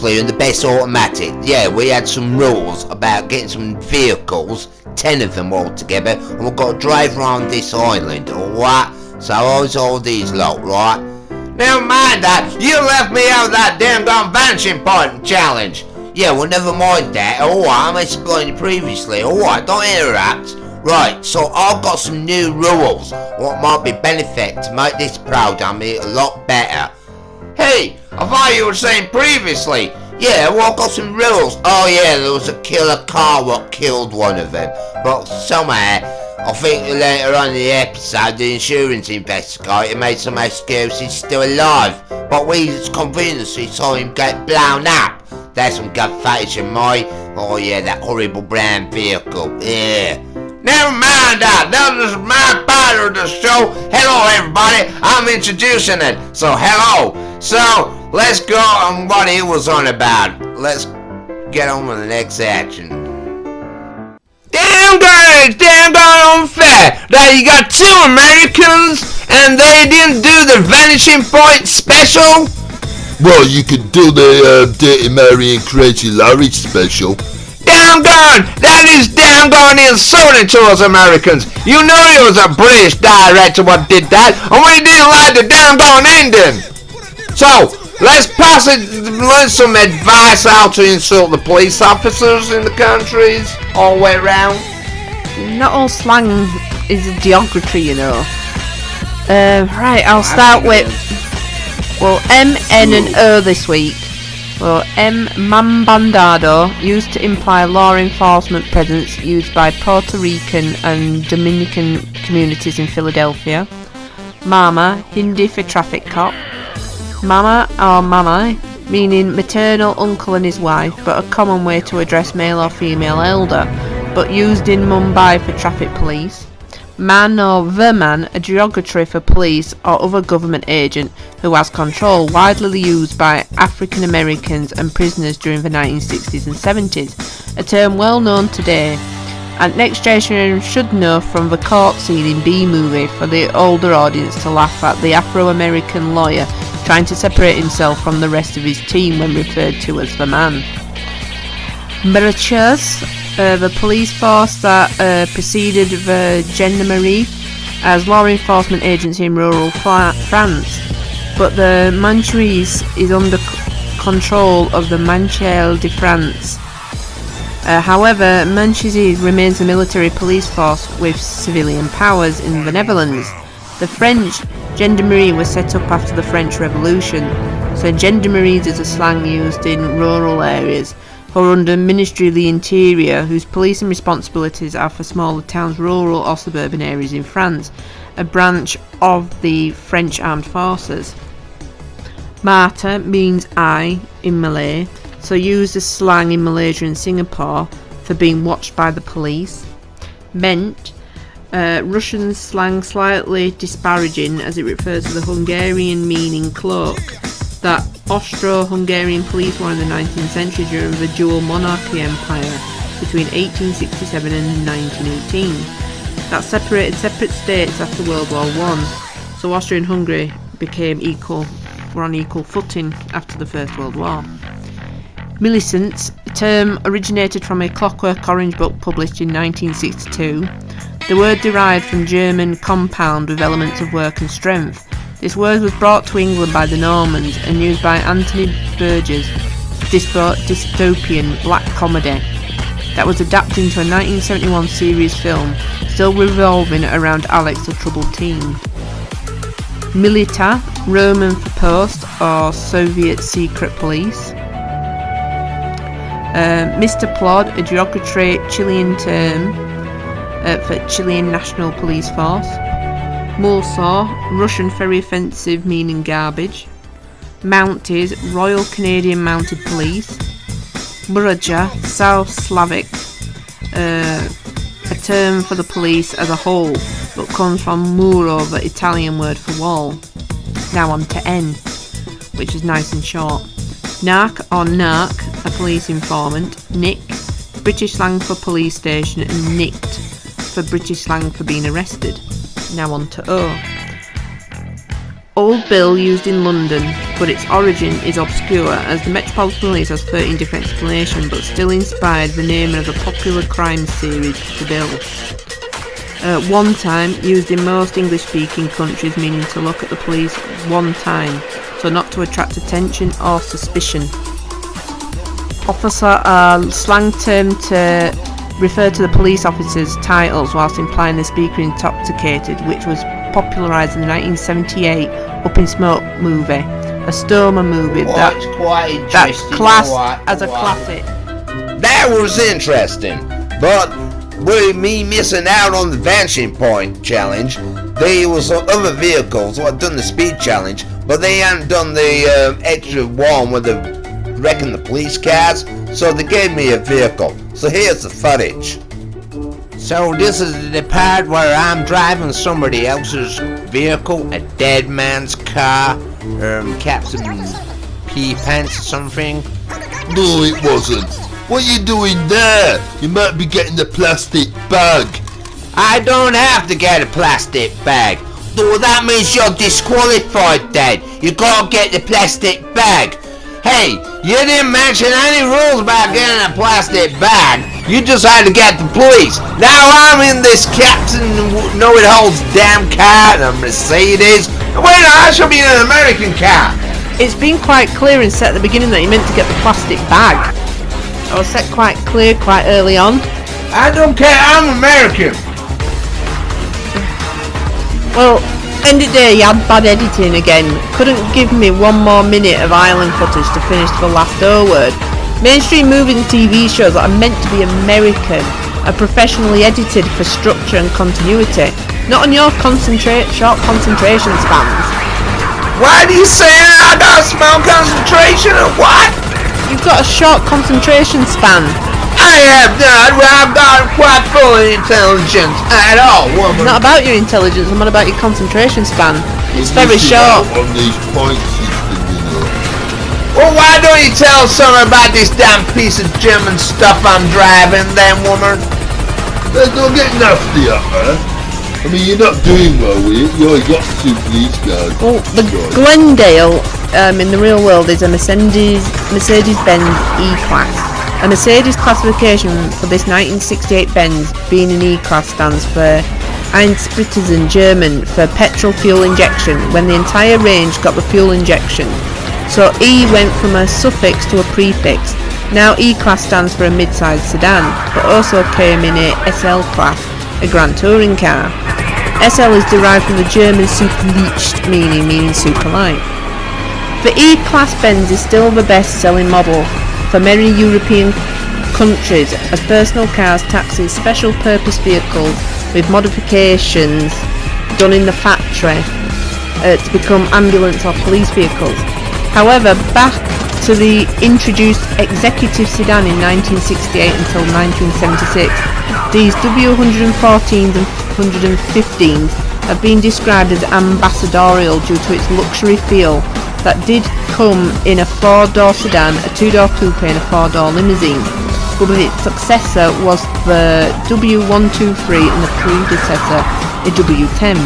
previously on the best automatic, yeah, we had some rules about getting some vehicles, 10 of them all together, and we've got to drive around this island, alright? So I was all these lot, right? Never mind that, you left me out of that damn gone vanishing point challenge. Yeah, well, never mind that, alright, I'm explaining previously, alright, don't interrupt. Right, so I've got some new rules, what might be benefit to make this program a lot better. Hey, I thought you were saying previously. Yeah, well, I've got some rules. Oh yeah, there was a killer car what killed one of them. But somehow, I think later on in the episode, the insurance investigator made some excuse he's still alive. But we conveniently saw him get blown up. There's some good footage of oh yeah, that horrible brown vehicle. Yeah. Never mind that is my part of the show. Hello everybody, I'm introducing it. So hello. So let's go on what he was on about. Let's get on with the next action. Damn good, it's damn god unfair that you got 2 Americans and they didn't do the Vanishing Point special. Well, you could do the Dirty Mary and Crazy Larry special. Damn gone! That is damn gone insulting to us Americans! You know it was a British director what did that, and we didn't like the damn gone ending! So, let's pass it, learn some advice how to insult the police officers in the countries, all the way around. Not all slang is geography, you know. Right, I'll start with, well, M, N and O this week. Well, Mambandado, used to imply law enforcement presence used by Puerto Rican and Dominican communities in Philadelphia. Mama, Hindi for traffic cop. Mama or Mamai, meaning maternal uncle and his wife, but a common way to address male or female elder, but used in Mumbai for traffic police. Man or verman, a derogatory for police or other government agent who has control, widely used by African Americans and prisoners during the 1960s and 70s, a term well known today, and next generation should know from the court scene in B-movie for the older audience to laugh at the Afro-American lawyer trying to separate himself from the rest of his team when referred to as the man. Marechers, the police force that preceded the gendarmerie as law enforcement agency in rural France, but the Manchuries is under control of the Manchel de France. However, Manchuries remains a military police force with civilian powers in the Netherlands. The French gendarmerie was set up after the French Revolution, so gendarmeries is a slang used in rural areas or under Ministry of the Interior, whose policing responsibilities are for smaller towns, rural or suburban areas in France, a branch of the French Armed Forces. Mata means I in Malay, so used as slang in Malaysia and Singapore for being watched by the police. Ment, Russian slang slightly disparaging as it refers to the Hungarian meaning cloak that Austro-Hungarian police wore in the 19th century during the dual monarchy empire between 1867 and 1918. That separated separate states after World War I, so Austria and Hungary were on equal footing after the First World War. Millicent, a term originated from a Clockwork Orange book published in 1962. The word derived from German compound with elements of work and strength. This word was brought to England by the Normans and used by Anthony Burgess' dystopian black comedy that was adapted into a 1971 series film, still revolving around Alex, the troubled teen. Milita, Roman for post or Soviet secret police. Mr. Plod, a derogatory Chilean term for Chilean National Police Force. Mulsaw, Russian very offensive meaning garbage. Mounties, Royal Canadian Mounted Police. Muraja, South Slavic, a term for the police as a whole, but comes from muro, the Italian word for wall. Now on to N, which is nice and short. Narc or narc, a police informant. Nick, British slang for police station, and nicked for British slang for being arrested. Now on to O. Old Bill used in London but its origin is obscure, as the Metropolitan Police has 13 different explanations, but still inspired the name of the popular crime series, The Bill. One time, used in most English-speaking countries, meaning to look at the police one time, so not to attract attention or suspicion. Officer are slang term to refer to the police officers' titles whilst implying the speaker intoxicated, which was popularised in the 1978 Up in Smoke movie, a Stoner movie that classed as a classic. That was interesting, but with me missing out on the vanishing point challenge, there was other vehicles who had done the speed challenge, but they hadn't done the extra one with the wrecking the police cars, so they gave me a vehicle. So here's the footage. So this is the part where I'm driving somebody else's vehicle, a dead man's car, Captain P Pants or something. No, it wasn't. What are you doing there? You might be getting the plastic bag. I don't have to get a plastic bag. So that means you're disqualified, Dad. You gotta get the plastic bag. Hey, you didn't mention any rules about getting a plastic bag. You just had to get the police. Now I'm in this Captain Know-It-All's damn car, a Mercedes. Wait, I should be in an American car. It's been quite clear and set at the beginning that you meant to get the plastic bag. I was set quite clear quite early on. I don't care, I'm American. Well, end of day, you had bad editing again. Couldn't give me one more minute of island footage to finish the last O word. Mainstream movies and TV shows that are meant to be American are professionally edited for structure and continuity, not on your short concentration spans. Why do you say I got a small concentration or what? You've got a short concentration span. I have not. Well, I've got quite full of intelligence at all, woman. It's not about your intelligence, I'm not about your concentration span. It's very short. On these point system, you know. Well, why don't you tell us something about this damn piece of German stuff I'm driving then, woman? Don't get nasty at her. I mean, you're not doing well with it. You only got 2 police cars. Well, the Glendale in the real world is a Mercedes-Benz E-Class. A Mercedes classification for this 1968 Benz, being an E-Class, stands for Einspritzen German for petrol fuel injection, when the entire range got the fuel injection. So E went from a suffix to a prefix. Now E-Class stands for a mid-sized sedan, but also came in a SL Class, a Grand Touring car. SL is derived from the German Superleicht, meaning super light. The E-Class Benz is still the best-selling model for many European countries as personal cars, taxis, special purpose vehicles with modifications done in the factory to become ambulance or police vehicles. However, back to the introduced executive sedan in 1968 until 1976, these W114s and 115s have been described as ambassadorial due to its luxury feel that did come in a 4-door sedan, a 2-door coupe and a 4-door limousine, but its successor was the W123 and the predecessor a W10.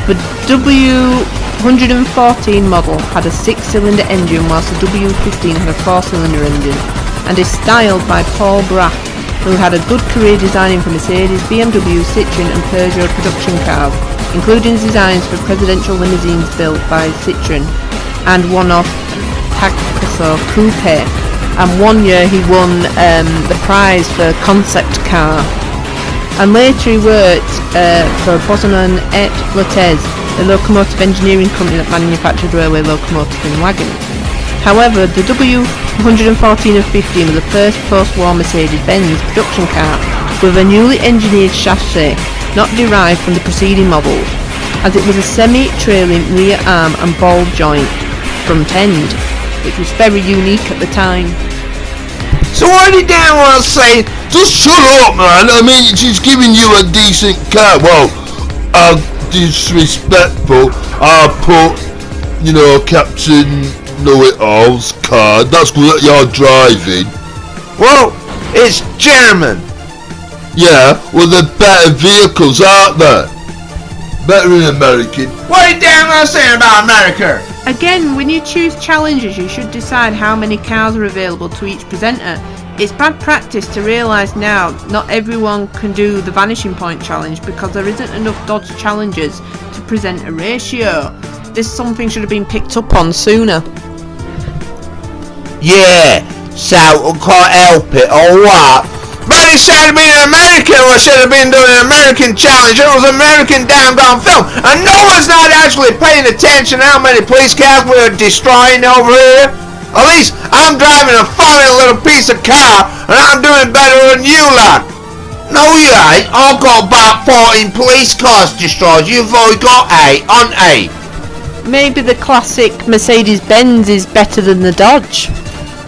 The W114 model had a 6-cylinder engine whilst the W15 had a 4-cylinder engine and is styled by Paul Braff, who had a good career designing for Mercedes, BMW, Citroën and Peugeot production cars, including designs for presidential limousines built by Citroën and one-off Picasso coupe, and one year he won the prize for concept car. And later he worked for Bosman et Lotez, a locomotive engineering company that manufactured railway locomotives and wagons. However, the W114 and 15 was the first post-war Mercedes-Benz production car with a newly engineered chassis not derived from the preceding models, as it was a semi-trailing rear arm and ball joint front end, which was very unique at the time. So what did Dan want to say? Just shut up, man. I mean, she's giving you a decent car. Well, disrespectful. I put, Captain Know-It-All's car. That's what you're driving. Well, it's German. Yeah, well, they're better vehicles, aren't they? better in American. What are you damn well saying about America? Again, when you choose challenges, you should decide how many cars are available to each presenter. It's bad practice to realise now not everyone can do the vanishing point challenge because there isn't enough Dodge challenges to present a ratio. This something should have been picked up on sooner. Yeah, so I can't help it, alright. But it should have been American, or should have been doing an American challenge. It was an American damn gone film. And no one's not actually paying attention how many police cars we're destroying over here. At least I'm driving a funny little piece of car, and I'm doing better than you lot. No, you ain't. I've got about 14 police cars destroyed. You've only got 8 on 8. Maybe the classic Mercedes Benz is better than the Dodge.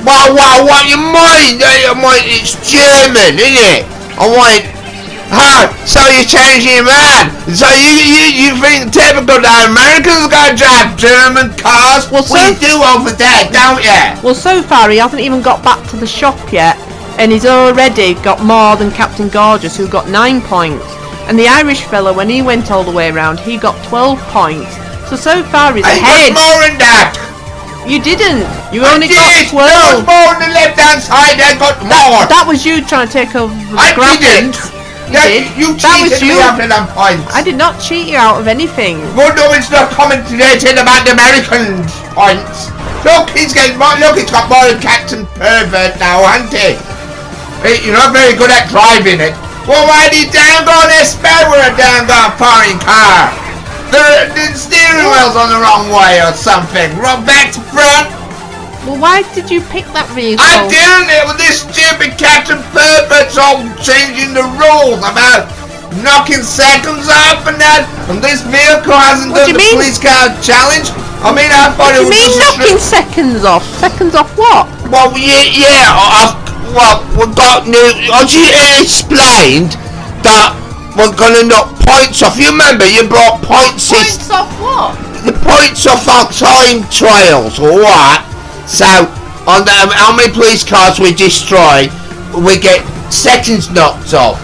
What you mean? It's German, isn't it? So you're changing your mind? So you think typical that Americans gotta drive German cars? Well, we do over there, don't ya? Well, so far he hasn't even got back to the shop yet, and he's already got more than Captain Gorgeous, who got 9 points. And the Irish fella, when he went all the way around, he got 12 points. So far he's ahead. I got more than that. You didn't. You only got 12. There was more on the left-hand side. I got more. That was you trying to take over the I didn't. graphics. You That was cheated you. me after them points. I did not cheat you out of anything. Well, no, it's not commentating about the American points. Look, he's got more than Captain Pervert now, hasn't he? Hey, you're not very good at driving it. Well, why did you damn go on spell with a damn foreign car? The steering wheel's on the wrong way or something. Run back to front. Well, why did you pick that vehicle? I didn't. It was this stupid Captain Pervert's all changing the rules about knocking seconds off and that. And this vehicle hasn't done the police car challenge. I mean, I thought it was just knocking seconds off. Seconds off what? Well, yeah. Well, we got new. She explained that we're gonna knock points off. You remember you brought points. Points off what? The points off our time trials, alright? So, on the how many police cars we destroy, we get seconds knocked off.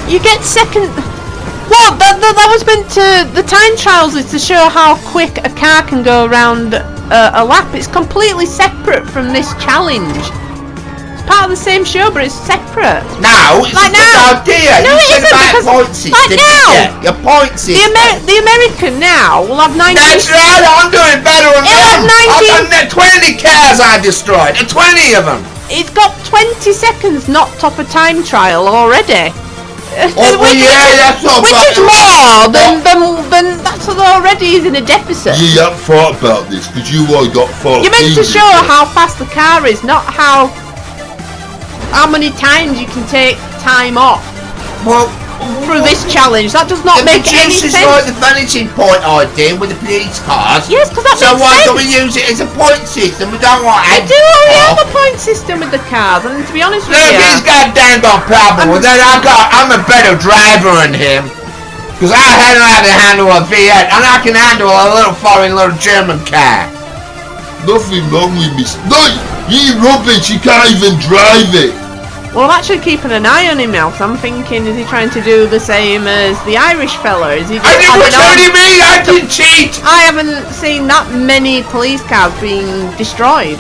You get second. What? That was meant to. The time trials is to show how quick a car can go around a lap. It's completely separate from this challenge. Part of the same show, but it's separate. No, it's like a now. good idea. No, you it isn't, because point system, like now. Your point system. The American now will have 19. That's right. I'm doing better than them. I've done 20 cars I destroyed. 20 of them. It's got 20 seconds knocked off a time trial already. Oh, which that's not which bad. is more than that's already is in a deficit. You haven't thought about this because you only got 14. You're meant to show how fast the car is, not how many times you can take time off. Well, through this challenge, that does not make any sense. Like the vanishing point idea with the police cars. Yes, because that makes sense. So why don't we use it as a point system? We don't want. We do already have a point system with the cars, and to be honest with you, he's got a damn got problem with that. I'm a better driver than him. Because I hadn't had to handle a V8, and I can handle a little foreign little German car. Nothing wrong with me. No, you're rubbish. You can't even drive it. well, I'm actually keeping an eye on him now, because I'm thinking, is he trying to do the same as the Irish fella? Is he? What do you mean? I didn't cheat. I haven't seen that many police cars being destroyed.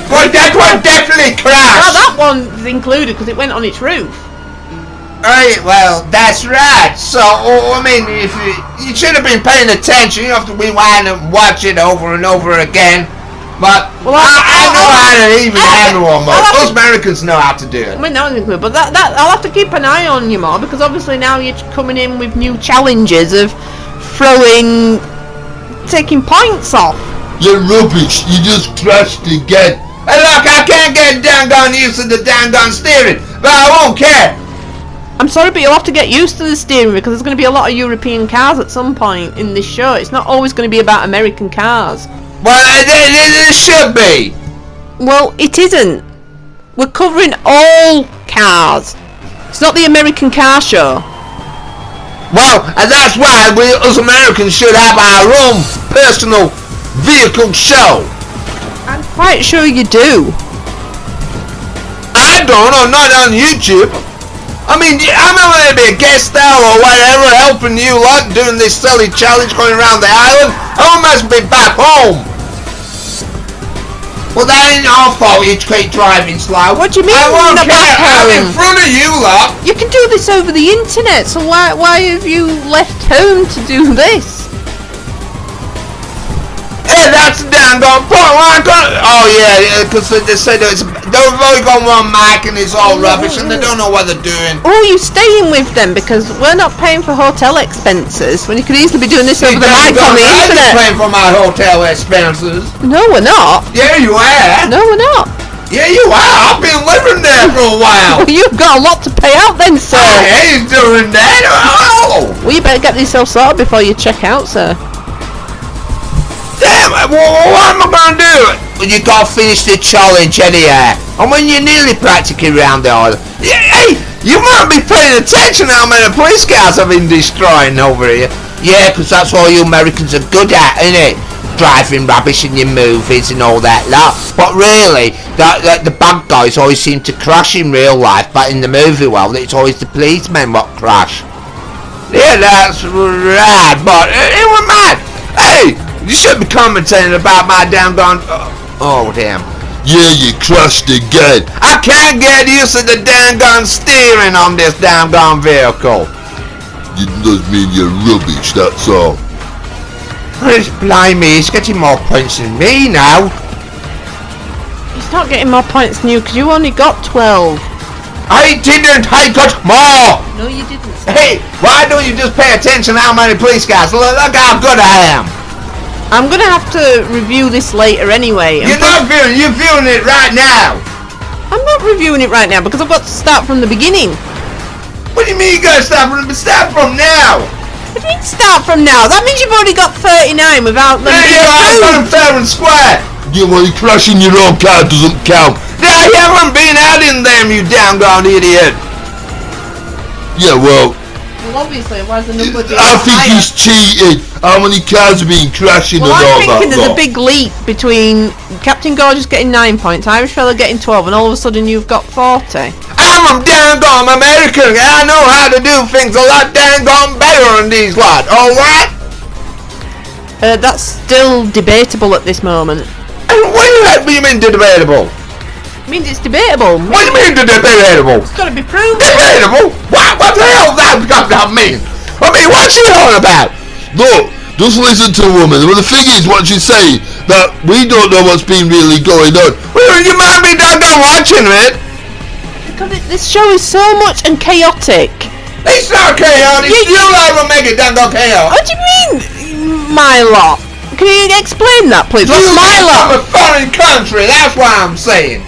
Well, that one definitely crashed. Well, that one's included because it went on its roof. Right, well, that's right. So, I mean, if you should have been paying attention. You have to rewind and watch it over and over again. But Well, I know how to even handle one. Most Americans know how to do it. I mean, that was included, but that I'll have to keep an eye on you more, because obviously now you're coming in with new challenges of taking points off. You're rubbish. You just crashed again. Hey, look, I can't get doggone used to the doggone steering, but I won't care. I'm sorry, but you'll have to get used to the steering, because there's going to be a lot of European cars at some point in this show. It's not always going to be about American cars. Well, it should be. Well, it isn't. We're covering all cars. It's not the American car show. Well, and that's why we as Americans should have our own personal vehicle show. I'm quite sure you do. I don't, or not on YouTube. I I mean, I'm going to be a guest star or whatever, helping you lot doing this silly challenge going around the island. I must be back home. Well, that ain't our fault you keep driving slow. What do you mean? I won't care. back I'm in home? front of you lot. You can do this over the internet, so why have you left home to do this? Hey, that's the damn gone point. Oh yeah, because they said they've only got one mic and it's all rubbish and they don't know what they're doing. Oh, you staying with them because we're not paying for hotel expenses when you could easily be doing this over the mic on the I'm internet. paying for my hotel expenses. No, we're not. Yeah, you are. No, we're not. Yeah, you are. I've been living there for a while. Well, you've got a lot to pay out then, sir. I ain't doing that. Oh. Well, you better get yourself sorted before you check out, sir. Damn, what am I gonna do? Well, you gotta finish the challenge anyhow. I mean, you're nearly practically round the island. Yeah, hey, you might be paying attention how many police cars I've been destroying over here. Yeah, because that's all you Americans are good at, isn't it? Driving rubbish in your movies and all that lot. But really, the bad guys always seem to crash in real life, but in the movie world, it's always the policemen what crash. Yeah, that's right, but it was mad. Hey! You should be commentating about my damn gone. Oh, damn. Yeah, you crashed again. I can't get used to the damn gone steering on this damn gone vehicle. It does mean you're rubbish, that's all. Chris, blimey, he's getting more points than me now. He's not getting more points than you because you only got 12. I didn't, I got more. No, you didn't, sir. Hey, why don't you just pay attention to how many police cars? Look how good I am. I'm gonna have to review this later anyway. You're not viewing, you're viewing it right now. I'm not reviewing it right now because I've got to start from the beginning. What do you mean you gotta start from now? What do you mean start from now? That means you've already got 39 without them Yeah, being I'm approved. fair and square. Yeah, well, crashing your own car doesn't count. Yeah, you haven't been out in them, you damn gone idiot. Yeah, well, Well, obviously, why is the number I think he's cheated. How many cars have been crashing Well, and all I'm thinking that there's a lot? big leap between Captain Gorgeous getting 9 points, Irish fella getting 12, and all of a sudden you've got 40. I'm a damn gone American, and I know how to do things a lot damn gone better than these lot, alright? That's still debatable at this moment. And what do you mean debatable? It means it's debatable. What do you mean debatable? It's got to be proved. Debatable? What the hell does that mean? I mean, what's she on about? Look, just listen to the woman. Well, the thing is, what she's saying, that we don't know what's been really going on. Well, you might be done watching it. Because this show is so much and chaotic. It's not chaotic. You like will make it done chaos. What do you mean, my lot? Can you explain that, please? What's You my come lot? from a foreign country, that's why I'm saying.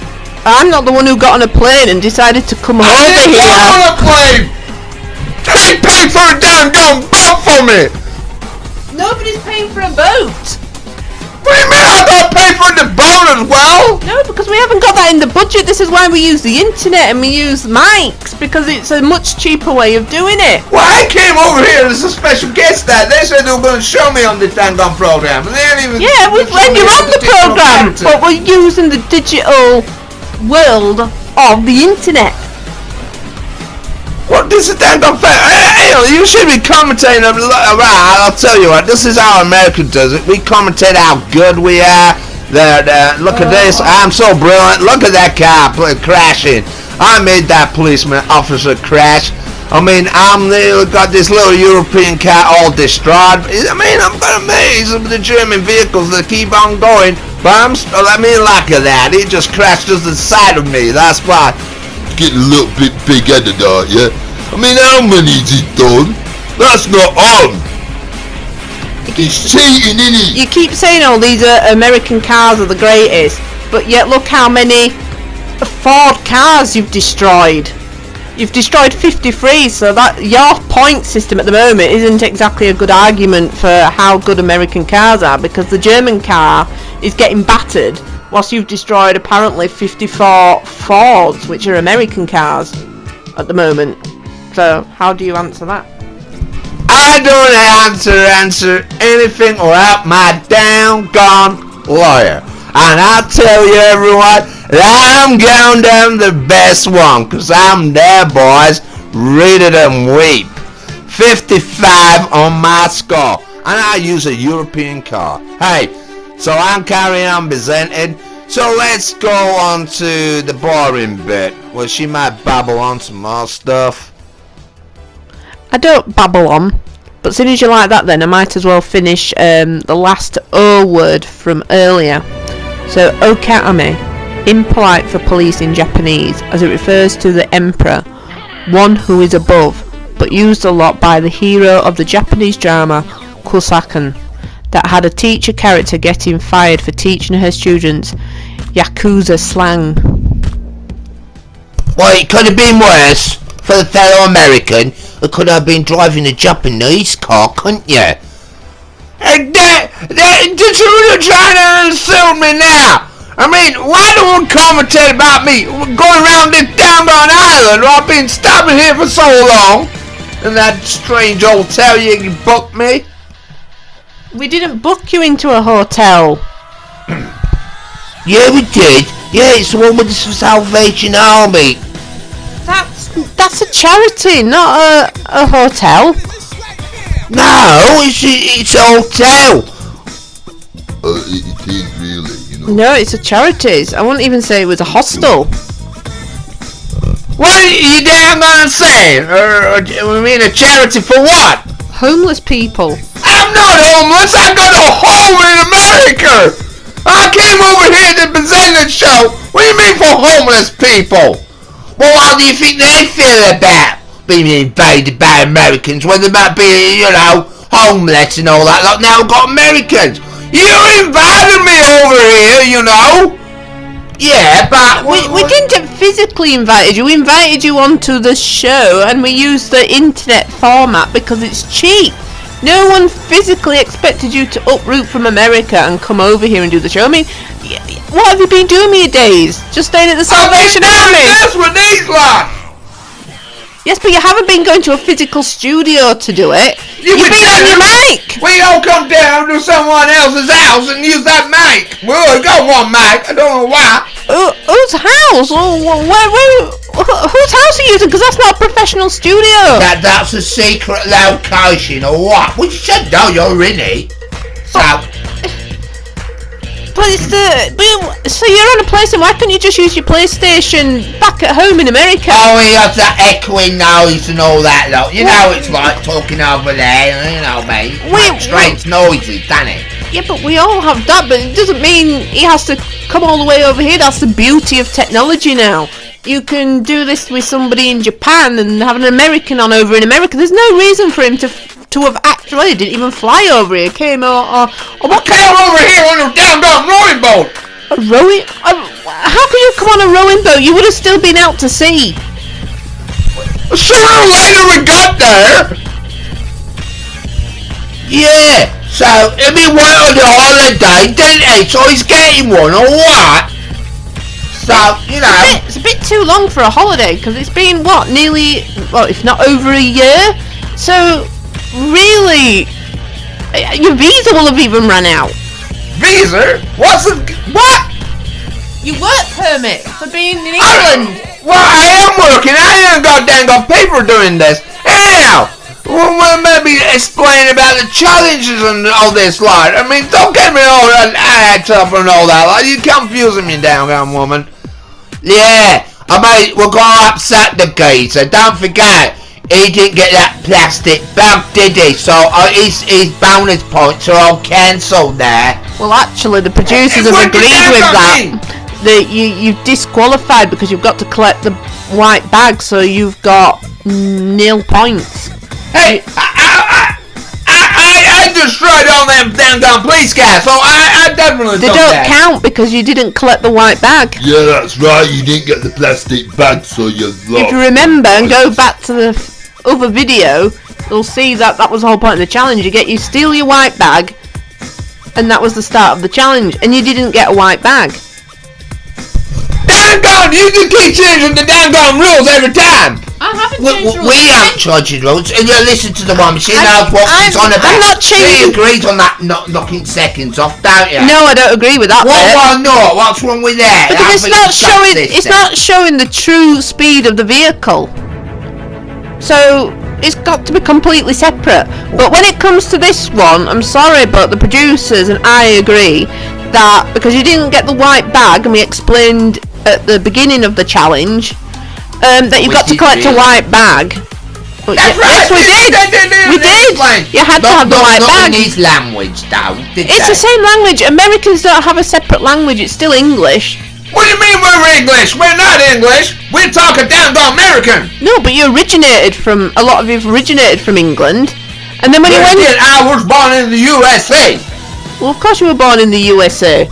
I'm not the one who got on a plane and decided to come over I didn't go here. on a plane. They paid for a damn gone boat for me. Nobody's paying for a boat. What do you mean I got paid for the boat as well? No, because we haven't got that in the budget. This is why we use the internet and we use mics, because it's a much cheaper way of doing it. Well, I came over here as a special guest that they said they were going to show me on the damn gone program. And they ain't even Yeah, when you're on the program, but we're using the digital world of the internet. What, this is damn gone fair. Hey, you should be commentating. Right, I'll tell you what, this is how America does it. We commentate how good we are. Look at this, I'm so brilliant. Look at that car crashing. I made that policeman officer crash. I mean, got this little European car all destroyed. I mean, I'm amazed at the German vehicles that keep on going. But I mean, like that, it just crashed just the side of me. That's why. Getting a little bit big-headed, aren't you? I mean, how many is he done? That's not on. He's cheating, isn't he? You keep saying all these American cars are the greatest, but yet look how many Ford cars you've destroyed. You've destroyed 53, so that your point system at the moment isn't exactly a good argument for how good American cars are, because the German car is getting battered, whilst you've destroyed apparently 54 Fords, which are American cars at the moment. So how do you answer that? I don't answer anything without my damn gone lawyer. And I'll tell you everyone, that I'm going down the best one, cause I'm there, boys. read it and weep. 55 on my score, and I use a European car. Hey, so I'm carrying on presenting. So let's go on to the boring bit, where she might babble on some more stuff. I don't babble on, but soon as you like that, then I might as well finish the last O word from earlier. So okami, impolite for police in Japanese, as it refers to the emperor, one who is above, but used a lot by the hero of the Japanese drama Kusakan, that had a teacher character getting fired for teaching her students Yakuza slang. Well, it could have been worse for the fellow American who could have been driving a Japanese car, couldn't you? And just really trying to insult me now. I mean, why do one commentate about me going around this downtown island where I've been stopping here for so long? In that strange hotel you booked me? We didn't book you into a hotel. Yeah, we did. Yeah, it's the one with the Salvation Army. That's a charity, not a hotel. No, it's a hotel. It is really, you know. No, it's a charity. I wouldn't even say it was a hostel. What are you damn gonna say? I mean, a charity for what? Homeless people. I'm not homeless. I got a home in America. I came over here to present the show. What do you mean for homeless people? Well, how do you think they feel about being invaded by Americans when they might be, you know, homeless and all that? Like, now we've got Americans. You invited me over here, you know. Yeah, but We didn't physically invite you. We invited you onto the show, and we used the internet format because it's cheap. No one physically expected you to uproot from America and come over here and do the show. I mean, what have you been doing with your days? Just staying at the Salvation Army? That's what these lot. Yes, but you haven't been going to a physical studio to do it. You've been on your mic. We all come down to someone else's house and use that mic. Well, I got one mic. I don't know why. Whose house? Whose house are you using? Because that's not a professional studio. That's a secret location or what? We should know you're in it. So. But so you're on a PlayStation. Why can't you just use your PlayStation back at home in America? Oh, he has that echoing noise and all that lot. You know it's like talking over there, you know, mate. Strange noises, doesn't it? Yeah, but we all have that, but it doesn't mean he has to come all the way over here. That's the beauty of technology now. You can do this with somebody in Japan and have an American on over in America. There's no reason for him to have actually didn't even fly over here. Came or what? Came over here on a down rowing boat. A rowing? How can you come on a rowing boat? You would have still been out to sea. Sooner or later we got there. Yeah. So he went on the holiday, didn't he? So he's getting one or what? So, you know. It's a bit too long for a holiday because it's been nearly, if not over a year. So really, your visa will have even run out. Visa? What? Your work permit for being in England. Well, I am working. I ain't got paper doing this. Anyhow, we'll maybe explain about the challenges and all this lot. I mean, don't get me all that up and all that lot. You're confusing me, down woman. Yeah, I mean, we're gonna upset the geezer. Don't forget. He didn't get that plastic bag, did he? So his bonus points are all cancelled there. Well, actually, the producers have agreed with that. That you've disqualified because you've got to collect the white bag, so you've got 0 points. Hey, I destroyed all them damn police cars, so I definitely They don't count because you didn't collect the white bag. Yeah, that's right. You didn't get the plastic bag, so you're lost. If you remember and go back to the other video, you'll see that was the whole point of the challenge. You steal your white bag, and that was the start of the challenge, and you didn't get a white bag. Doggone, you can keep changing the doggone rules every time. I haven't changed rules. We aren't changing rules, and you listen to the woman. She knows what she's on about. I'm not changing. She agrees on that knocking seconds off, don't you? No, I don't agree with that. Why not? What's wrong with that? Because it's not showing the true speed of the vehicle. So it's got to be completely separate. But when it comes to this one, I'm sorry, but the producers and I agree that because you didn't get the white bag, and we explained at the beginning of the challenge that you've got to collect a white bag. But That's right. Yes, we did. We did. You had to have the white bag. Not in his language, though. It's the same language. Americans don't have a separate language. It's still English. What do you mean we're English? We're not English. We're talking down to American. No, but you originated from a lot of you originated from England, and then when you went, I was born in the USA. well, of course you were born in the USA.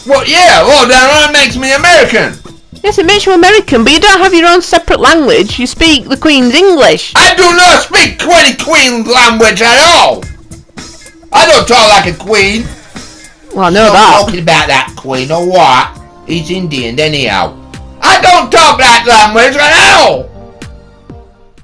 Well, yeah. Well, that makes me American. Yes, it makes you American, but you don't have your own separate language. You speak the Queen's English. I do not speak Queen language at all. I don't talk like a queen. Well, I know I'm that. talking about that queen or what? He's Indian anyhow. I don't talk that language at all.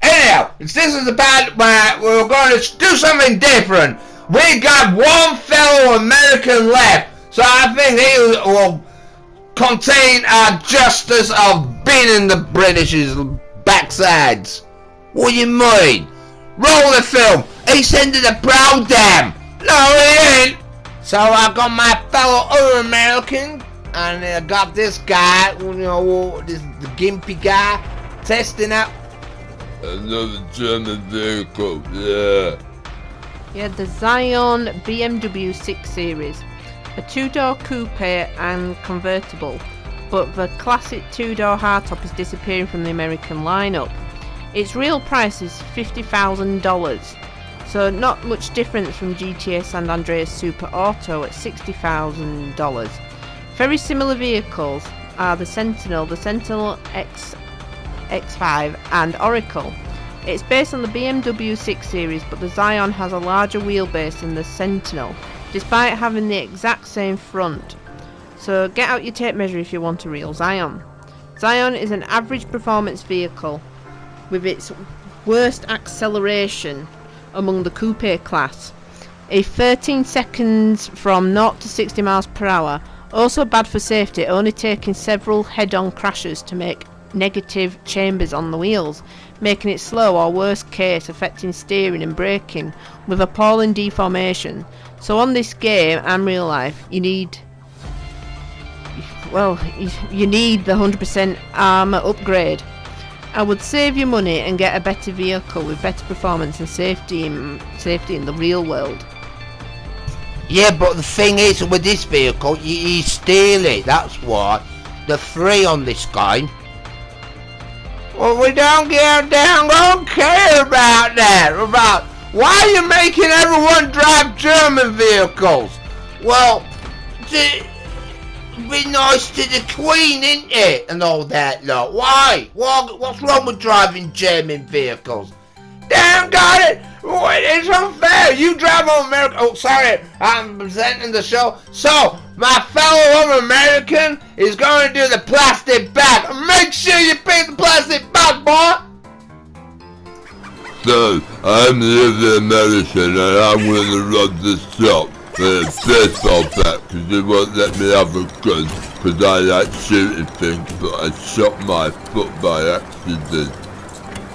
Anyhow, this is about we're going to do something different. We got one fellow American left, so I think he will contain our justice of beating the British's backsides. What do you mean? Roll the film. He's into the proud dam. No, he ain't. So I got my fellow other American, and I got this guy, the gimpy guy, testing out Another German vehicle, yeah. Yeah, the Zion BMW 6 Series. A two-door coupe and convertible, but the classic two-door hardtop is disappearing from the American lineup. Its real price is $50,000, so not much difference from GTA San Andreas Super Auto at $60,000. Very similar vehicles are the Sentinel X5 and Oracle. It's based on the BMW 6 Series, but the Zion has a larger wheelbase than the Sentinel, despite having the exact same front. So get out your tape measure if you want a real Zion. Zion is an average performance vehicle with its worst acceleration among the coupe class. A 13 seconds from 0 to 60 miles per hour. Also bad for safety, only taking several head-on crashes to make negative chambers on the wheels, making it slow or worst case affecting steering and braking with appalling deformation. So on this game and real life you need the 100% armour upgrade. I would save your money and get a better vehicle with better performance and safety in the real world. Yeah, but the thing is, with this vehicle, you steal it, that's why. The free on this game. Well, we don't care about that. About why are you making everyone drive German vehicles? Well, be nice to the Queen, ain't it? And all that lot. Why? What's wrong with driving German vehicles? Damn, got it! It's unfair. You drive on America. Oh, sorry, I'm presenting the show. So, my fellow American is going to do the plastic bag. Make sure you pick the plastic bag, boy. So, I'm the American and I'm going to run this shop. Baseball bat, because they won't let me have a gun, because I like shooting things, but I shot my foot by accident.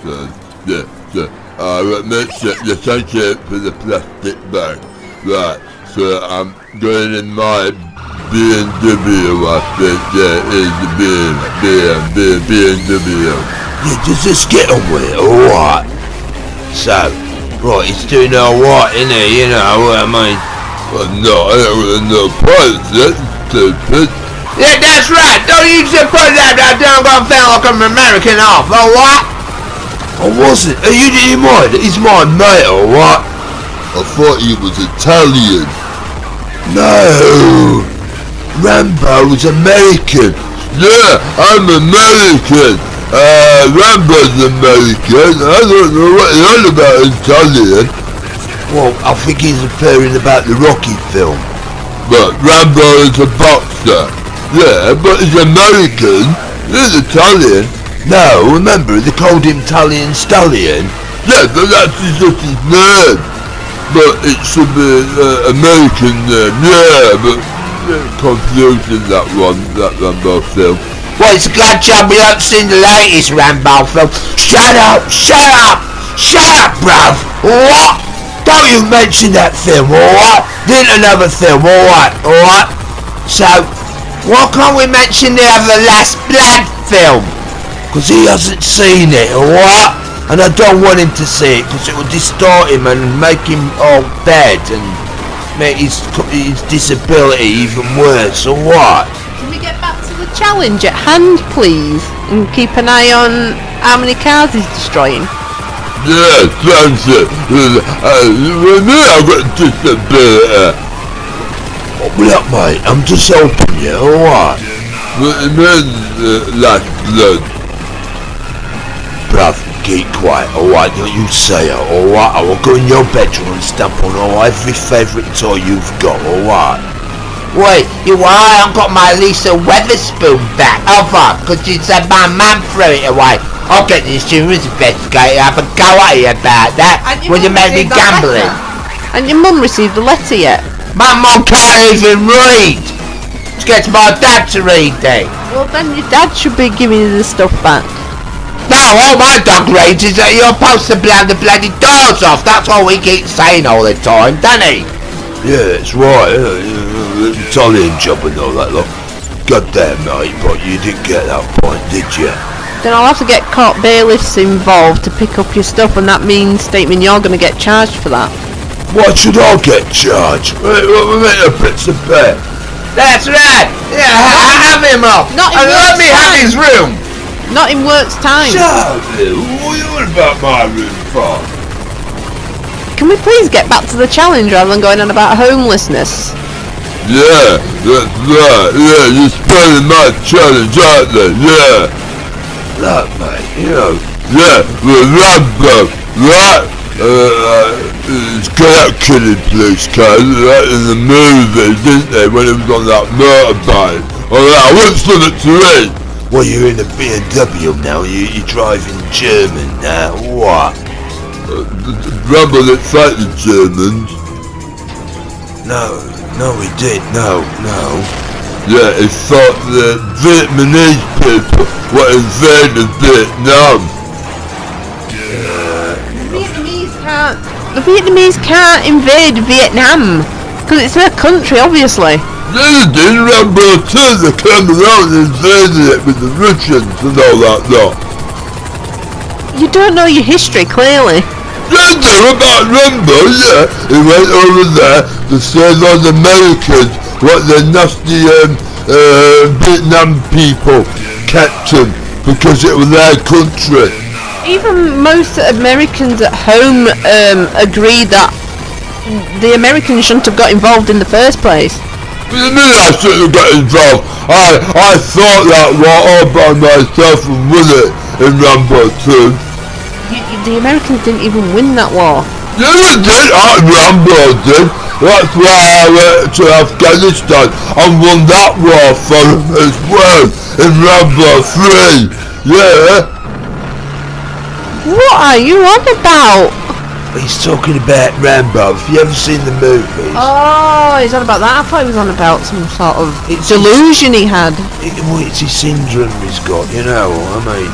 So, yeah, make sure you thank you for the plastic bag. Right, so I'm going in my BMW, I think, yeah, is the BMW. Yeah, just get on with it, alright? So, right, it's doing alright, isn't it? You know what I mean? Well, no, I don't really know price, that's stupid. Yeah, that's right. Don't you just put that down gonna feel like I'm American off, alright? I wasn't. You didn't mind. He's my mate, alright? I thought he was Italian. No! Rambo was American. Yeah, I'm American. Rambo's American. I don't know what you're on about Italian. Well, I think he's referring about the Rocky film. But Rambo is a boxer. Yeah, but he's American. He's Italian. No, remember, they called him Italian Stallion. Yeah, but that's just his name. But it should be American name. Yeah, but confusing that Rambo film. Well, it's a good job we haven't seen the latest Rambo film. Shut up, bruv. What? Don't you mention that film, alright? Then another film, alright? So, why can't we mention the other Last Blood film? Because he hasn't seen it, alright? And I don't want him to see it because it will distort him and make him all bad and make his disability even worse, alright? Can we get back to the challenge at hand, please? And keep an eye on how many cars he's destroying? Yeah, thanks it. With me, I've got disability. Look, mate, I'm just helping you, alright? What do you mean, Last Blood? Bruv, keep quiet, alright? Don't you say it, alright? I will go in your bedroom and stamp on every favourite toy you've got, alright? Wait, you I haven't got my Lisa Weatherspoon back, have I? Because you said my man threw it away. I'll get the insurance investigator, have a go at you about that. When you make me gambling. And your mum received the letter yet? My mum can't even read. She gets my dad to read it. Well, then your dad should be giving you the stuff back. No, all my dog reads is that you're supposed to blow the bloody doors off. That's all he keeps saying all the time, doesn't he? Yeah, it's right. Italian job and all that, look. Goddamn, mate, but you didn't get that point, did you? Then I'll have to get court bailiffs involved to pick up your stuff, and that means statement you're going to get charged for that. Why should I get charged? What we make a bits of pay? That's right. Yeah, have him off. Not in and let me have time. his room. Not in work's time. Shut up, Lou. What are you on about my room for? Can we please get back to the challenge rather than going on about homelessness? Yeah, that's right. Yeah, you're spelling my challenge, aren't they? Yeah. Look, mate, you know. Yeah, the Rambo, right? It's got that killing police car, right, in the movies, didn't they, when he was on that motorbike? Alright, I want something to eat. Well, you're in a BMW now. You're driving German now. What? Rambo that fight the Germans. No, he didn't. No. Yeah, he fought the Vietnamese people what invaded Vietnam. The Vietnamese can't invade Vietnam because it's their country, obviously. They didn't. Rambo too. They came around and invaded it with the Russians and all that lot. You don't know your history, clearly. Yeah, I know about Rambo, yeah. He went over there to say those Americans what the nasty Vietnam people kept him because it was their country. Even most Americans at home agree that the Americans shouldn't have got involved in the first place. What do you mean I shouldn't have got involved? I thought that war all by myself and won it in Rambo 2. The Americans didn't even win that war. Yeah, they did. Rambo did. That's why I went to Afghanistan and won that war for him as well in Rambo 3. Yeah. What are you on about? He's talking about Rambo. Have you ever seen the movies? Oh, he's on about that. I thought he was on about some sort of delusion he had. It's his syndrome he's got, you know. I mean,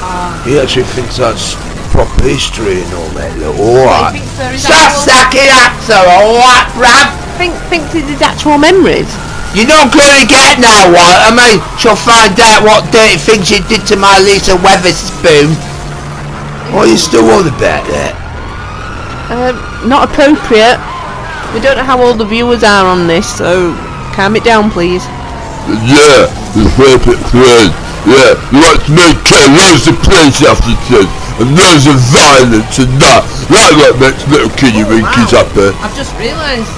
he actually thinks that's proper history and all that. Alright. Stop sucking up, sir. Alright, Ram. Thinks it's his actual memories. You're not going to get no one. I mean, she'll find out what dirty things you did to my Lisa Weatherspoon. What are you still on about that? Not appropriate. We don't know how old the viewers are on this, so calm it down, please. Yeah, the perfect friend. Yeah, you want to make loads of police officers and loads of violence and that. That's what makes little kiddie winkies happy. I've just realised.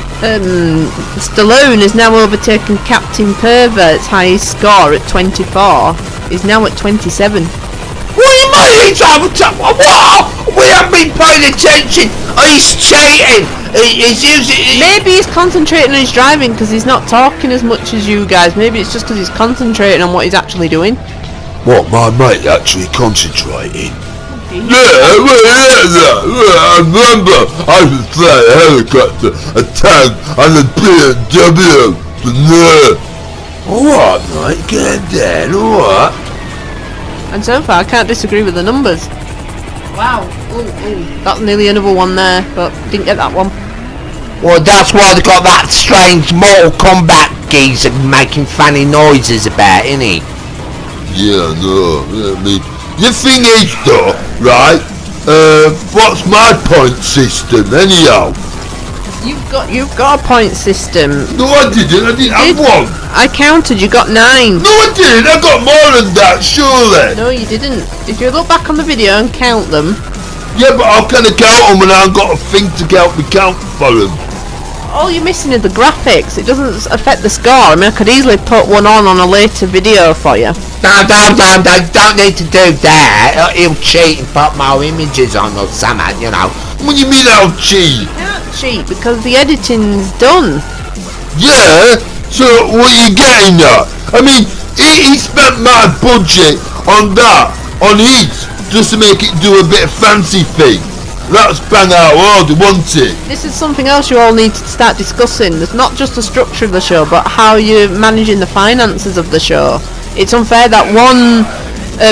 Stallone has now overtaken Captain Pervert's highest score at 24. He's now at 27. What do you mean he's overtime? What? We haven't been paying attention. He's cheating. He's using. Maybe he's concentrating on his driving because he's not talking as much as you guys. Maybe it's just because he's concentrating on what he's actually doing. What, my mate actually concentrating? Yeah, I remember I could fly a helicopter, a tank, and a BMW. Yeah. Alright, mate, get down, alright. And so far, I can't disagree with the numbers. Wow. Ooh. That's nearly another one there, but didn't get that one. Well, that's why they got that strange Mortal Kombat geezer making funny noises about, innit? Yeah, no. I mean, the thing is, though, right? What's my point system, anyhow? You've got a point system. No, I didn't. I didn't have one. I counted. You got 9. No, I didn't. I got more than that, surely. No, you didn't. If you look back on the video and count them. Yeah, but how can I count them when I haven't got a thing to count me count for them? All you're missing is the graphics. It doesn't affect the score. I mean, I could easily put one on a later video for you. No, don't need to do that. He'll cheat and put more images on or something, you know. What do you mean I'll cheat? You can't cheat because the editing's done. Yeah, so what are you getting at? I mean, he spent my budget on that, on it, just to make it do a bit of fancy thing. That's bang out order, wasn't it? This is something else you all need to start discussing. It's not just the structure of the show, but how you're managing the finances of the show. It's unfair that one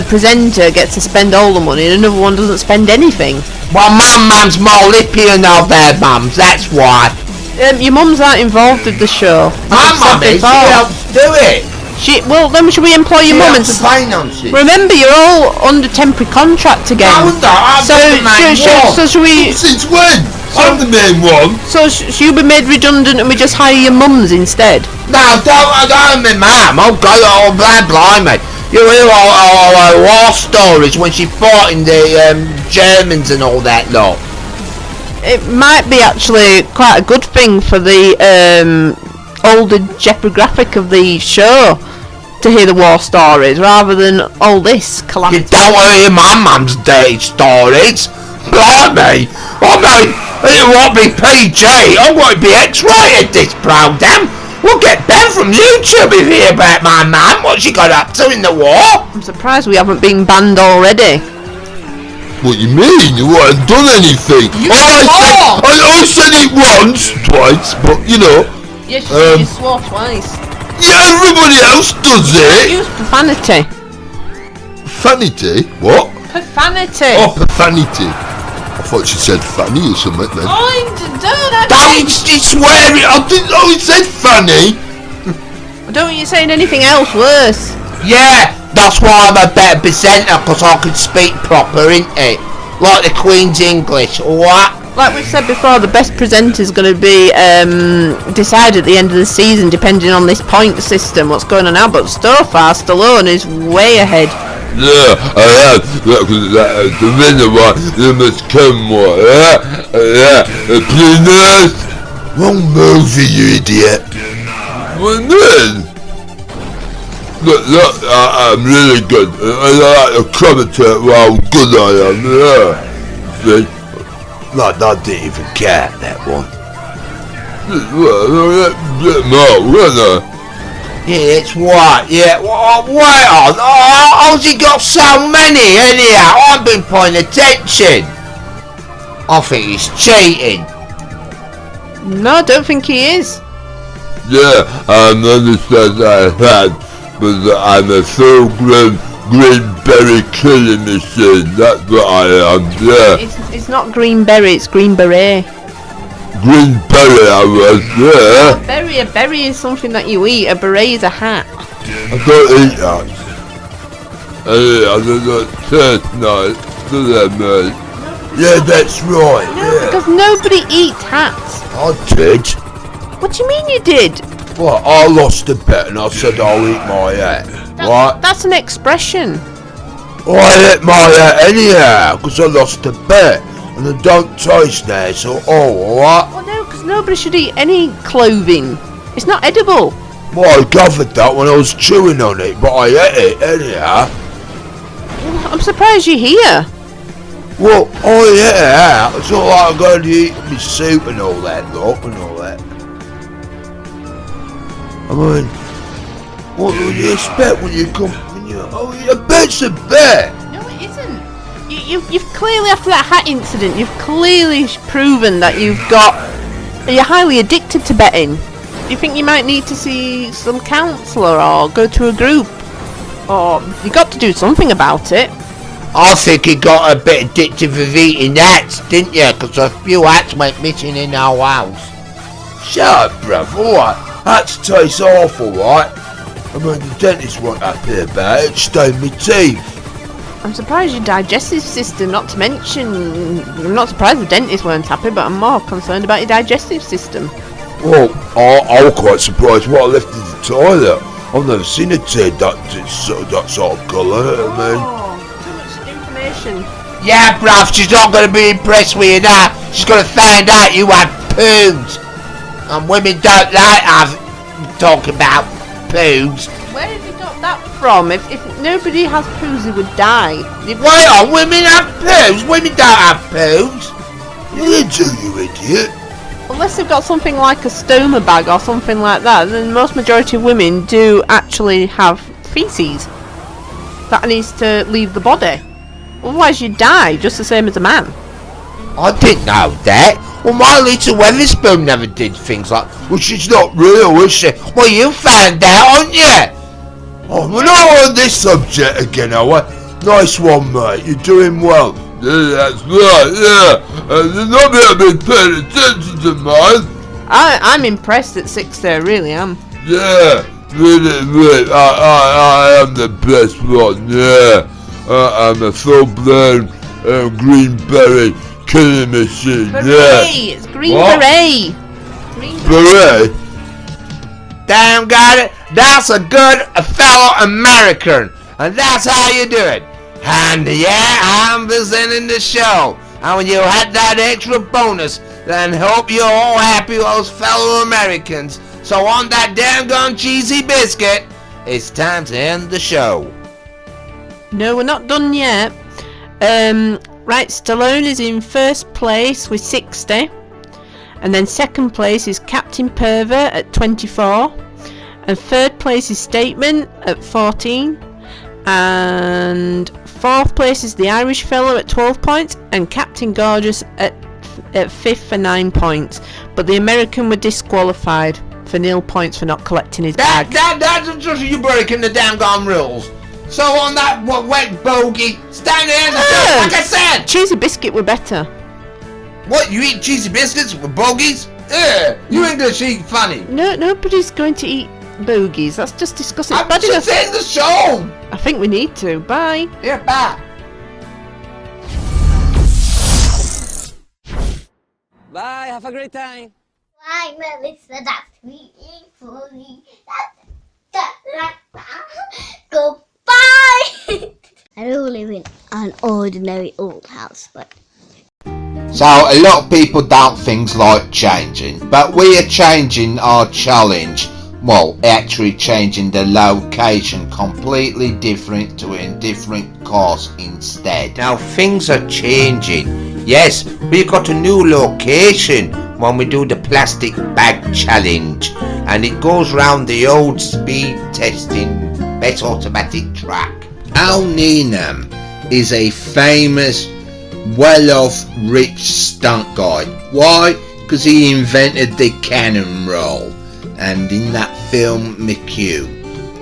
presenter gets to spend all the money and another one doesn't spend anything. Well, my mum's more lippy than all their mums, that's why. Your mum's not involved with the show. My mum is, she helps do it. Well, then should we employ your mum and finances. remember you're all under temporary contract again. No, I'm the main one. So should we? Since when? I'm the main one. So should you be made redundant and we just hire your mums instead? No, I don't mean mum. Oh God, oh blimey. You hear all war stories when she fought in the Germans and all that lot. It might be actually quite a good thing for the older demographic of the show to hear the war stories rather than all this calamity. You don't want to hear my mum's dirty stories. Blimey. I mean, it won't be PG. I want to be X-rated, this programme. We'll get Ben from YouTube if you hear about my mum, what she got up to in the war. I'm surprised we haven't been banned already. What you mean? You haven't done anything. I said it once, twice, but you know. Yes, you swore twice. Yeah, everybody else does it. Use profanity. Profanity? What? Profanity. Oh, profanity. I thought she said fanny or something then. Don't swear it. I didn't know it said fanny. Don't want you saying anything else worse. Yeah, that's why I'm a better presenter, because I can speak proper, ain't it? Like the Queen's English, what? Like we've said before, the best presenter is going to be decided at the end of the season, depending on this point system, what's going on now. But so far, Stallone is way ahead. Yeah, I have. The winner one, you must come more. Please. Wrong movie, you idiot. What then? Look, I'm really good. I like to commentate how good I am. Yeah. See? Like, I didn't even care, that one. Yeah, it's what? Yeah, wait on. How's he got so many anyhow? I've been paying attention. I think he's cheating. No, I don't think he is. Yeah, I understand I had, but I'm a full green berry killing machine. That's what I am. Yeah. It's not green berry, it's green beret. Green berry, I was. Yeah. A berry is something that you eat. A beret is a hat. I don't eat that. I don't taste nice. Do that, mate? Yeah, that's right. No, because nobody eats hats. I did. What do you mean you did? Well, I lost a bet and I said I'll eat my hat. Right? That's an expression. I ate my hat anyhow, because I lost a bet. And I don't taste nice at all, alright? Well, no, because nobody should eat any clothing. It's not edible. Well, I gathered that when I was chewing on it, but I ate it anyhow. I'm surprised you're here. Well, I ate it out. It's not like I'm going to eat my soup and all that, look, and all that. I mean, what would you expect when you come, a bet's a bet. No, it isn't. You've clearly, after that hat incident, you've clearly proven that you're highly addicted to betting. Do you think you might need to see some counsellor or go to a group? Or you got to do something about it. I think he got a bit addicted with eating hats, didn't you? Because a few hats went missing in our house. Shut up, bruv, alright? That tastes awful, right? I mean, the dentist won't happy about it, stained me teeth. I'm surprised your digestive system, not to mention... I'm not surprised the dentist weren't happy, but I'm more concerned about your digestive system. Well, I was quite surprised what I left in the toilet. I've never seen a turd that sort of colour, I mean. Too much information. Yeah, bruv, she's not going to be impressed with you now. She's going to find out you had poos. And women don't like talking about poos. Where have you got that from? If nobody has poos, they would die. Wait on, women have poos? Women don't have poos. You do, you idiot. Unless they've got something like a stoma bag or something like that, then most majority of women do actually have feces that needs to leave the body. Otherwise you die, just the same as a man. I didn't know that. Well, my little Weatherspoon never did things like... Well, she's not real, is she? Well, you found out, aren't you? Oh, we're not on this subject again, are we? Nice one, mate. You're doing well. Yeah, that's right, yeah. You're not going to be paying attention to mine. I'm impressed at 6 there, really am. Yeah, really. I am the best one, yeah. I'm a full-blown green berry killing machine, Beret! yeah. It's green What? beret! Green Beret? Damn got it. That's a good fellow American. And that's how you do it. And yeah, I'm presenting the show. And when you had that extra bonus, then hope you're all happy with those fellow Americans. So on that damn gone cheesy biscuit, it's time to end the show. No, we're not done yet. Right, Stallone is in first place with 60. And then second place is Captain Pervert at 24. And third place is Statement at 14. And fourth place is the Irish fellow at 12 points. And Captain Gorgeous at 5th for 9 points. But the American were disqualified for 0 points for not collecting his bag. That's just you breaking the damn gone rules. So on that wet bogey, stand there and like I said. Cheesy biscuit were better. What, you eat cheesy biscuits with bogies? You English eat funny. No, nobody's going to eat bogies. That's just disgusting. I'm Bad just enough. end the show. I think we need to. Bye. Yeah, bye. Bye, have a great time. Bye, Melissa, that's sweet for me. Goodbye! I don't live in an ordinary old house, but... So a lot of people don't things like changing, but we are changing our challenge. Well, actually changing the location completely different to a different course instead. Now things are changing. Yes, we got a new location when we do the plastic bag challenge, and it goes round the old speed testing best automatic track. Al Needham is a famous, well-off, rich stunt guy. Why? Because he invented the cannon roll, and in that film McHugh.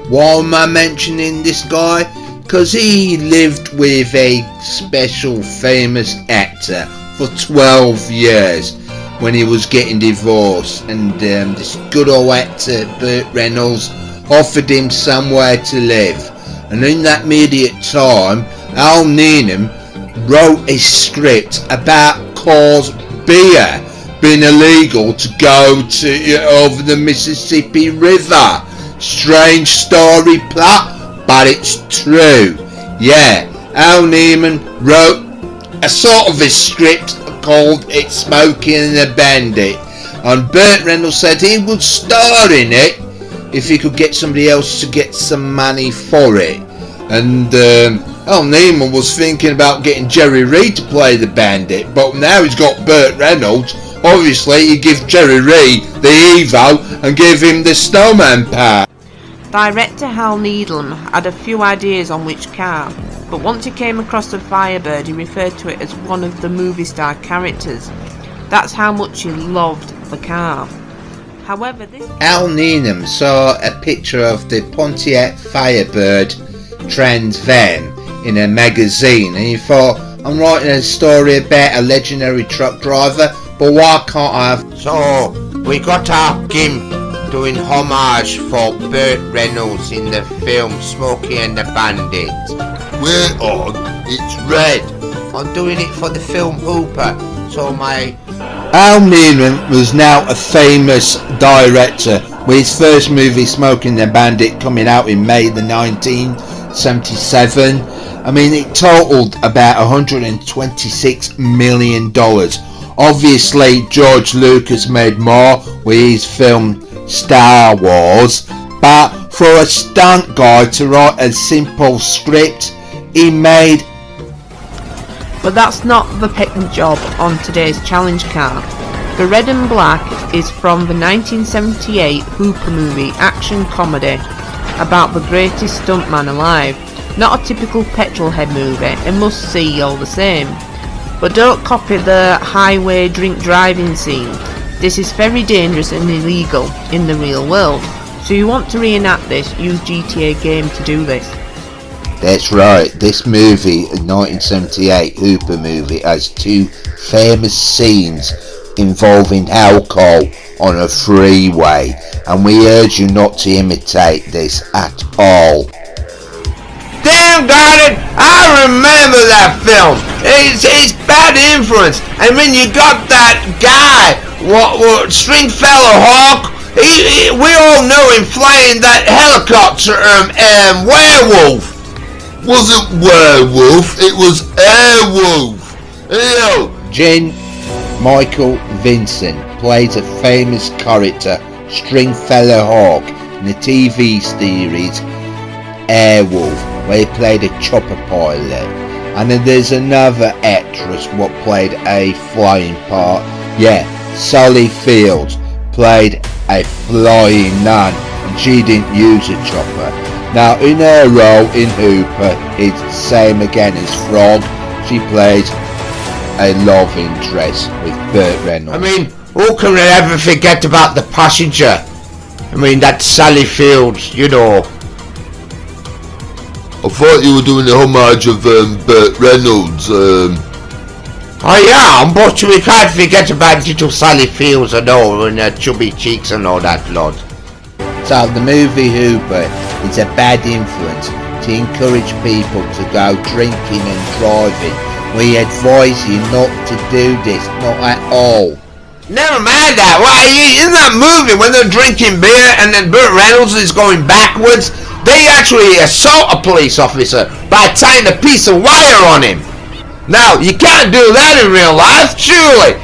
Why am I mentioning this guy? Because he lived with a special famous actor for 12 years when he was getting divorced, and this good old actor Burt Reynolds offered him somewhere to live, and in that immediate time Al Needham wrote a script about cause beer being illegal to go to over the Mississippi River. Strange story plot, but it's true. Yeah, Al Needham wrote a sort of a script called It's Smokey and the Bandit, and Burt Reynolds said he would star in it if he could get somebody else to get some money for it. And Al Needham was thinking about getting Jerry Reed to play the bandit, but now he's got Burt Reynolds. Obviously he give Jerry Reed the Evo and give him the snowman power. Director Hal Needham had a few ideas on which car, but once he came across the Firebird he referred to it as one of the movie star characters. That's how much he loved the car. However, this... Al Needham saw a picture of the Pontiac Firebird trends then in a magazine, and he thought, I'm writing a story about a legendary truck driver, but why can't I have... So, we got our Gimp doing homage for Burt Reynolds in the film Smokey and the Bandit. Wait on, it's red. I'm doing it for the film Hooper, so my... Al Newman was now a famous director, with his first movie Smokey and the Bandit coming out in May the 1977. I mean, it totaled about $126 million. Obviously, George Lucas made more with his film Star Wars, but for a stunt guy to write a simple script, he made... But that's not the paint job on today's challenge car. The red and black is from the 1978 Hooper movie action comedy about the greatest stuntman alive. Not a typical petrolhead movie, a must-see all the same. But don't copy the highway drink driving scene. This is very dangerous and illegal in the real world. So you want to reenact this, use GTA game to do this. That's right, this movie, a 1978 Hooper movie, has two famous scenes involving alcohol on a freeway, and we urge you not to imitate this at all. Damn got it! I remember that film. It's bad influence. And when you got that guy, what Stringfellow Hawk, we all know him flying that helicopter, werewolf. Wasn't werewolf, it was airwolf. Ew. Jen Michael Vincent plays a famous character, Stringfellow Hawk, in the TV series Airwolf, where he played a chopper pilot. And then there's another actress what played a flying part. Yeah, Sally Fields played a flying nun, and she didn't use a chopper. Now in her role in Hooper, it's the same again as Frog. She plays a love interest with Burt Reynolds. I mean, who can ever forget about the passenger? I mean, that Sally Fields, you know. I thought you were doing the homage of Burt Reynolds. Oh yeah, but we can't forget about little Sally Fields and all, and her chubby cheeks and all that lot. So the movie Hooper is a bad influence to encourage people to go drinking and driving. We advise you not to do this, not at all. Never mind that. Why, in that movie when they're drinking beer and then Burt Reynolds is going backwards, they actually assault a police officer by tying a piece of wire on him. Now, you can't do that in real life, surely.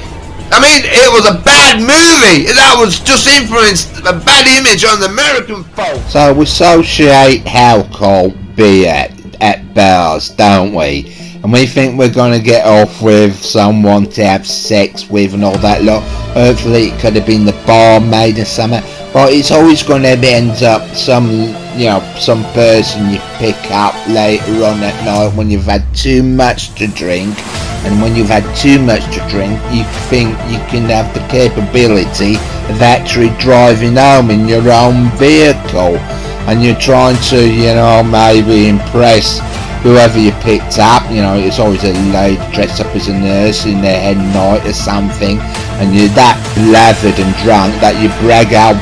I mean, it was a bad movie. That was just influenced a bad image on the American folk. So we associate alcohol, beer at bars, don't we? And we think we're going to get off with someone to have sex with and all that lot. Hopefully it could have been the barmaid or something. But it's always going to end up some person you pick up later on at night when you've had too much to drink. And when you've had too much to drink, you think you can have the capability of actually driving home in your own vehicle. And you're trying to, maybe impress whoever you picked up. It's always a lady dressed up as a nurse in their head night or something. And you're that lathered and drunk that you brag how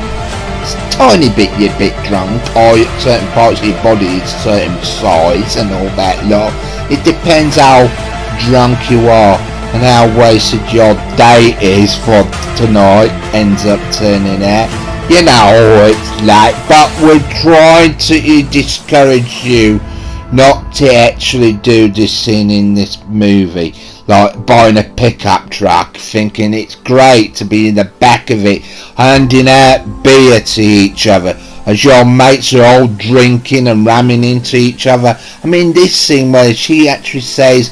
tiny bit you're a bit drunk, or certain parts of your body is certain size and all that lot. It depends how drunk you are and how wasted your day is for tonight ends up turning out. You know what it's like, but we're trying to discourage you not to actually do this scene in this movie, like buying a pickup truck thinking it's great to be in the back of it handing out beer to each other as your mates are all drinking and ramming into each other. I mean, this scene where she actually says,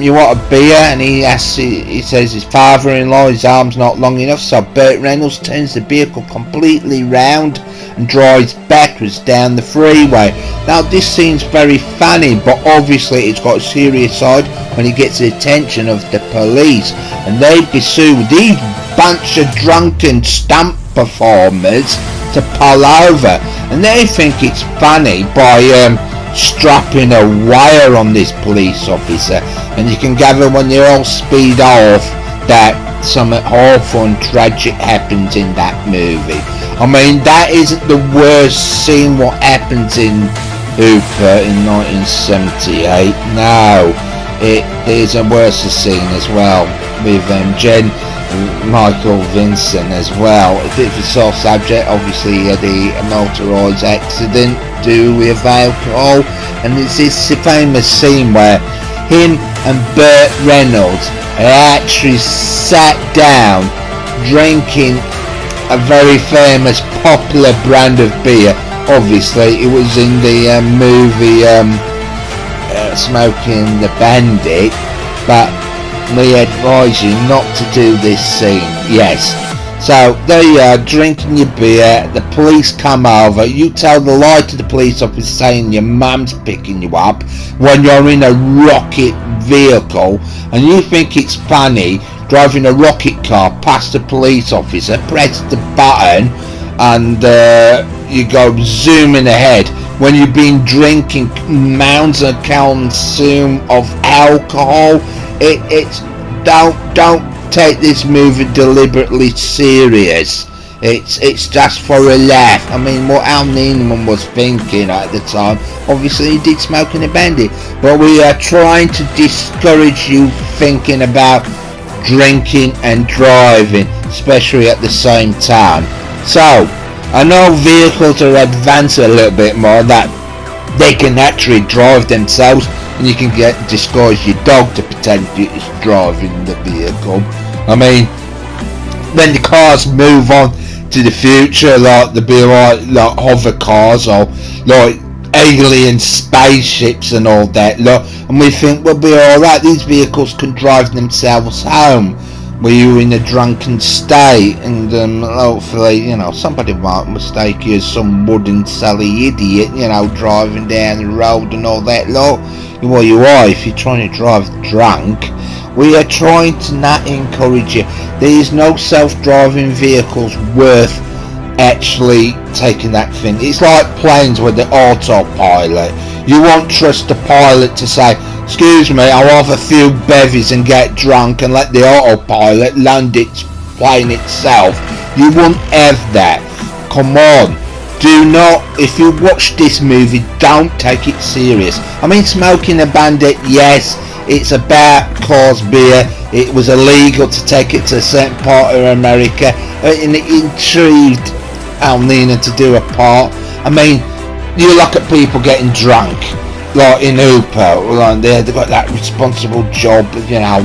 you want a beer, and he says his father-in-law, his arm's not long enough, so Burt Reynolds turns the vehicle completely round and drives backwards down the freeway. Now this scene's very funny, but obviously it's got a serious side when he gets the attention of the police, and they pursue these bunch of drunken stunt performers to pull over, and they think it's funny by strapping a wire on this police officer, and you can gather when they all speed off that something awful and tragic happens in that movie. I mean, that isn't the worst scene what happens in Hooper in 1978. No, there's a worse scene as well with Michael Vincent as well. A bit of a soft subject, obviously he had a motorised accident due with alcohol, and it's this famous scene where him and Burt Reynolds actually sat down drinking a very famous popular brand of beer. Obviously it was in the movie Smoking the Bandit, but we advise you not to do this scene. Yes, so there you are, drinking your beer, the police come over, you tell the lie to the police officer saying your mum's picking you up when you're in a rocket vehicle, and you think it's funny driving a rocket car past a police officer, press the button and you go zooming ahead when you've been drinking mounds and consume of alcohol. It's don't take this movie deliberately serious. It's just for a laugh. I mean, what Al Neiman was thinking at the time, obviously he did Smoking a Bandit, but we are trying to discourage you thinking about drinking and driving, especially at the same time. So I know vehicles are advanced a little bit more, that they can actually drive themselves, and you can disguise your dog to pretend it's driving the vehicle. I mean, when the cars move on to the future, like there'll be like hover cars or like alien spaceships and all that, and we think we'll be alright, these vehicles can drive themselves home when you're in a drunken state, and hopefully, you know, somebody might mistake you as some wooden silly idiot, you know, driving down the road and all that. Well, you are if you're trying to drive drunk. We are trying to not encourage you. There is no self-driving vehicles worth actually taking that thing. It's like planes with the autopilot. You won't trust the pilot to say, excuse me, I'll have a few bevies and get drunk, and let the autopilot land its plane itself. You won't have that. Come on. Do not, if you watch this movie, don't take it serious. I mean, Smoking a Bandit, yes, it's about cause beer. It was illegal to take it to a certain part of America, and it intrigued Al Neiman to do a part. I mean, you look at people getting drunk, like in Hooper, like they've got that responsible job, you know.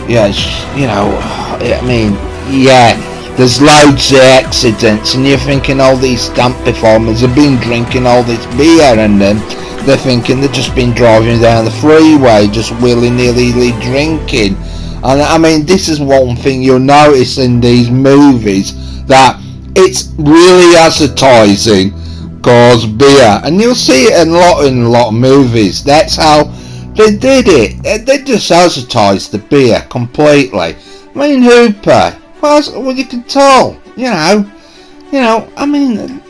Yes, you know, I mean, yeah, there's loads of accidents, and you're thinking all these stunt performers have been drinking all this beer, and they're thinking they've just been driving down the freeway, just willy-nilly drinking. And I mean, this is one thing you'll notice in these movies, that it's really advertising cause beer, and you'll see it in a lot of movies. That's how they did it. They just advertised the beer completely. I mean, Hooper, well, you can tell, you know, I mean,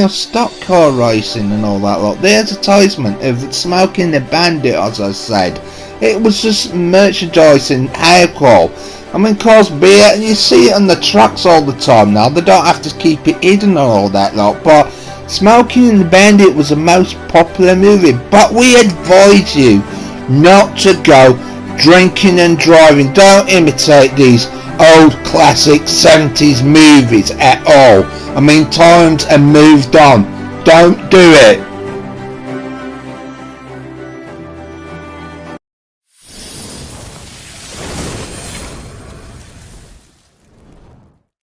stock car racing and all that lot. The advertisement of Smoking the Bandit, as I said, it was just merchandising alcohol. I mean, cause beer, and you see it on the trucks all the time now. They don't have to keep it hidden and all that lot, but Smoking the Bandit was the most popular movie. But we advise you not to go drinking and driving. Don't imitate these old classic 70s movies at all. I mean, times have moved on. Don't do it.